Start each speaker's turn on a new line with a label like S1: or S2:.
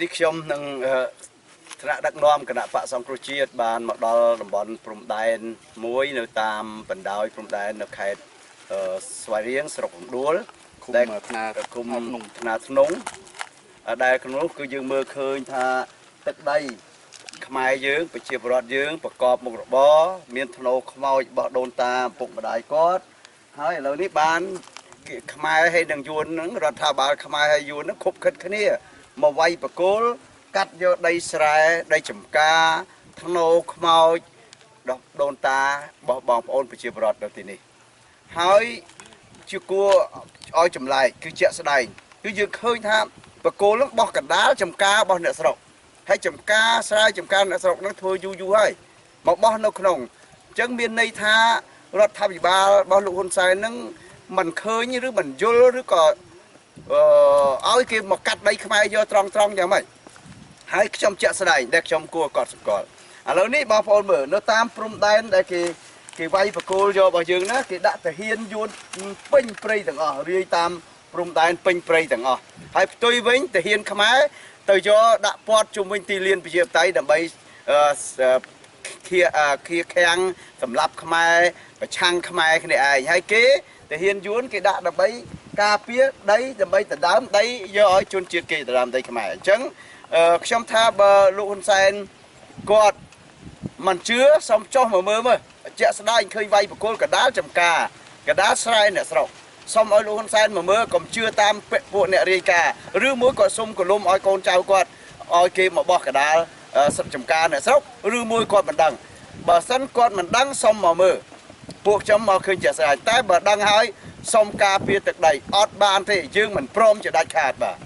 S1: នេះខ្ញុំនឹងថ្នាក់ដឹកនាំគណៈបកសង្គ្រោះជាតិបានមកដល់តំបន់ព្រំដែនមួយនៅតាមបណ្ដោយព្រំដែននៅខេត្តស្វាយរៀងស្រុកកំដួលដែលគុំថ្នាធ្នងដែលក្នុងនោះគឺយើងមើលឃើញថាទឹកដីខ្មែរយើងប្រជាពលរដ្ឋយើងប្រកបមុខរបរមានធ្នូខ្មោចរបស់ដូនតាពុកម្ដាយគាត់ហើយឥឡូវនេះបានខ្មែរហើយនឹងយួនហ្នឹងរដ្ឋាភិបាលខ្មែរហើយយួនហ្នឹងខុបខិតគ្នាមកវាយបកគលកាត់យកដីស្រែដីចំការធ្នូខ្មោចដល់ដូនតារបស់បងប្អូនប្រជាពលរដ្ឋនៅទីនេះហើយជាគួរឲ្យចម្លែកគឺជាក់ស្ដែងគឺយើងឃើញថាបកគលហ្នឹងបោះកណ្ដាលចំការរបស់អ្នកស្រុកហើយចំការស្រែចំការអ្នកស្រុកហ្នឹងធ្វើយូរហើយមកបោះនៅក្នុងអញ្ចឹងមានន័យថារដ្ឋាភិបាលរបស់លោកហ៊ុនសែនហ្នឹងមិនឃើញឬមិនយល់ឬក៏ឲ្យគេមកកាត់ដីខ្មែរយកត្រង់យ៉ាងម៉េចហើយខ្ញុំជាក់ស្ដែងដែលខ្ញុំគួរកត់សម្គាល់ឥឡូវនេះបងប្អូនមើលនៅតាមព្រំដែនដែលគេវាយបកគោលយករបស់យើងណាគេដាក់ទាហានយួនពេញព្រៃទាំងអស់រាយតាមព្រំដែនពេញព្រៃទាំងអស់ហើយផ្ទុយវិញទាហានខ្មែរទៅយកដាក់ពាត់ជុំវិញទីលានប្រជាធិបតេយ្យដើម្បីឃាខាំងសម្រាប់ខ្មែរប្រឆាំងខ្មែរគ្នាឯងហើយគេទាហានយួនគេដាក់ដើម្បីការពារដីដើម្បីដណ្ដើមដីយកឲ្យជនជាតិគេដណ្ដើមដីខ្មែរអញ្ចឹងខ្ញុំថាបើលោកហ៊ុនសែនគាត់មិនជឿសូមចុះមកមើលមើលជាក់ស្ដែងឃើញវាយបកគលកដាលចំការកដាលស្រែអ្នកស្រុកសូមឲ្យលោកហ៊ុនសែនមកមើលកុំជឿតាមពួកអ្នករាយការណ៍ឬមួយក៏សុំកលុំឲ្យកូនចៅគាត់ឲ្យគេមកបោះកដាលស្រុកចំការអ្នកស្រុកឬមួយគាត់មិនដឹងបើសិនគាត់មិនដឹងសូមមកមើលពួកខ្ញុំមកឃើញជាក់ស្ដែងតែបើដឹងហើយសូមការពារទឹកដីអត់បានទេយើងមិនព្រមជាដាច់ខាតបាទ